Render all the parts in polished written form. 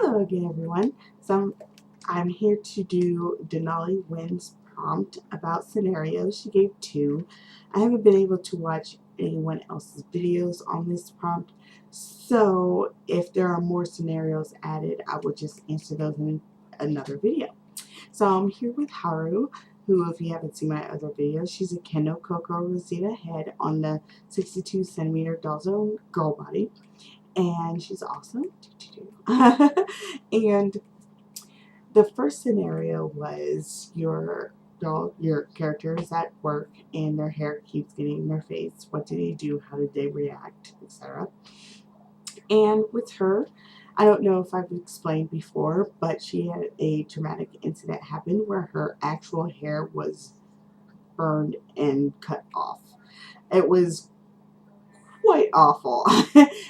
Hello again, everyone. I'm here to do DenaliWind's prompt about scenarios. She gave two. I haven't been able to watch anyone else's videos on this prompt, so if there are more scenarios added, I will just answer those in another video. So I'm here with Haru, who, if you haven't seen my other videos, she's a Kendo Coco Rosita head on the 62 centimeter doll zone girl body, and she's awesome. And the first scenario was your character is at work and their hair keeps getting in their face. What did they do? How did they react, etc. And with her, I don't know if I've explained before, but she had a traumatic incident happen where her actual hair was burned and cut off. It was quite awful.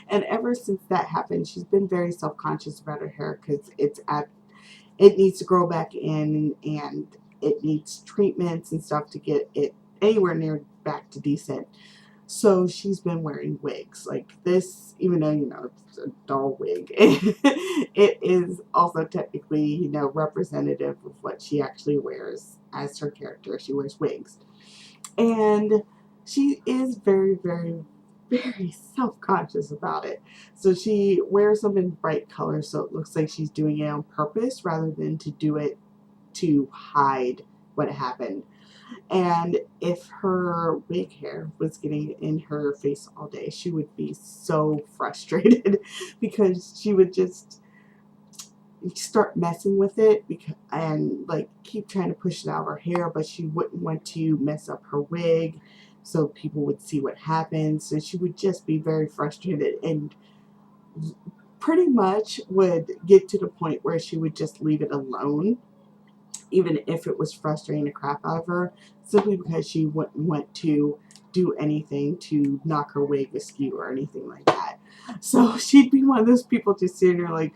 And ever since that happened, she's been very self-conscious about her hair because it needs to grow back in, and it needs treatments and stuff to get it anywhere near back to decent. So she's been wearing wigs like this, even though it's a doll wig. It is also technically representative of what she actually wears as her character. She wears wigs, and she is very, very, very self-conscious about it. So she wears them in bright colors so it looks like she's doing it on purpose rather than to do it to hide what happened. And if her wig hair was getting in her face all day, she would be so frustrated because she would just start messing with it and like keep trying to push it out of her hair, but she wouldn't want to mess up her wig so people would see what happened. So she would just be very frustrated and pretty much would get to the point where she would just leave it alone, even if it was frustrating the crap out of her, simply because she wouldn't want to do anything to knock her wig askew or anything like that. So she'd be one of those people just sitting there like,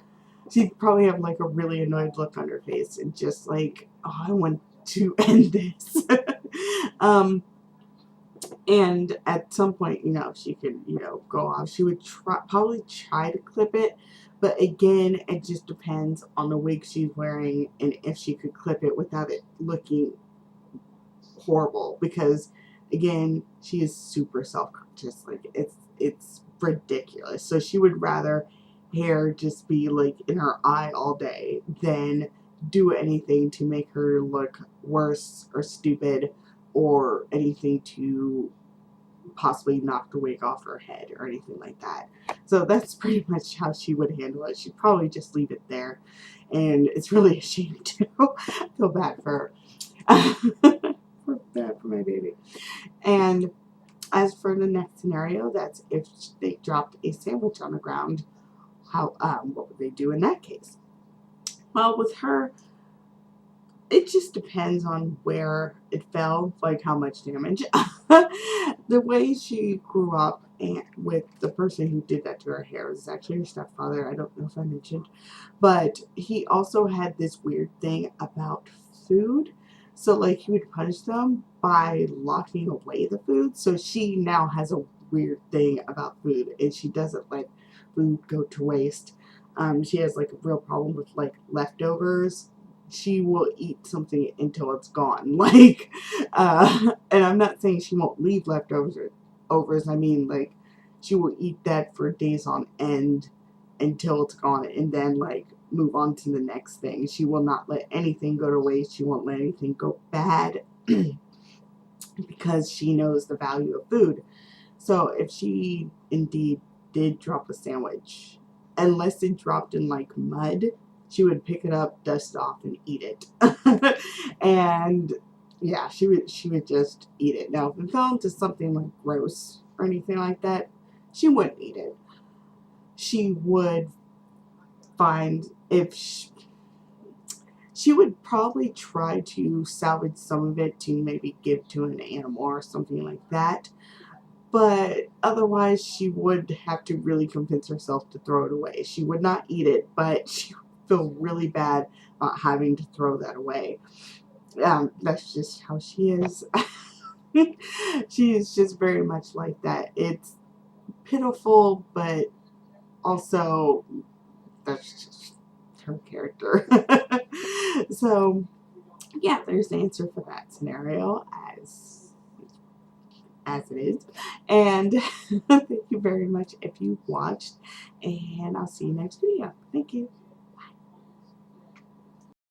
she'd probably have like a really annoyed look on her face and just like, oh, I want to end this. And at some point, she could, go off. She would probably try to clip it, but again, it just depends on the wig she's wearing and if she could clip it without it looking horrible. Because again, she is super self-conscious. Like it's ridiculous. So she would rather hair just be like in her eye all day than do anything to make her look worse or stupid or anything to possibly knock the wig off her head or anything like that. So that's pretty much how she would handle it. She'd probably just leave it there, and it's really a shame too. I feel bad for her. Feel bad for my baby. And as for the next scenario, that's if they dropped a sandwich on the ground, what would they do in that case? Well, with her, it just depends on where it fell, like how much damage. The way she grew up and with the person who did that to her hair is actually her stepfather. I don't know if I mentioned, but he also had this weird thing about food. So like he would punish them by locking away the food. So she now has a weird thing about food, and she doesn't let food go to waste. She has like a real problem with like leftovers. She will eat something until it's gone. Like, and I'm not saying she won't leave leftovers. I mean, like, she will eat that for days on end until it's gone, and then like move on to the next thing. She will not let anything go to waste. She won't let anything go bad because she knows the value of food. So if she indeed did drop a sandwich, unless it dropped in like mud, she would pick it up, dust it off, and eat it. And yeah, she would just eat it. Now, if it fell into something like gross or anything like that, she wouldn't eat it. She would find if she would probably try to salvage some of it to maybe give to an animal or something like that. But otherwise, she would have to really convince herself to throw it away. She would not eat it, but she would feel really bad about having to throw that away. That's just how she is. She is just very much like that. It's pitiful, but also that's just her character. So yeah, there's the answer for that scenario as it is. And thank you very much if you watched, and I'll see you next video. Thank you.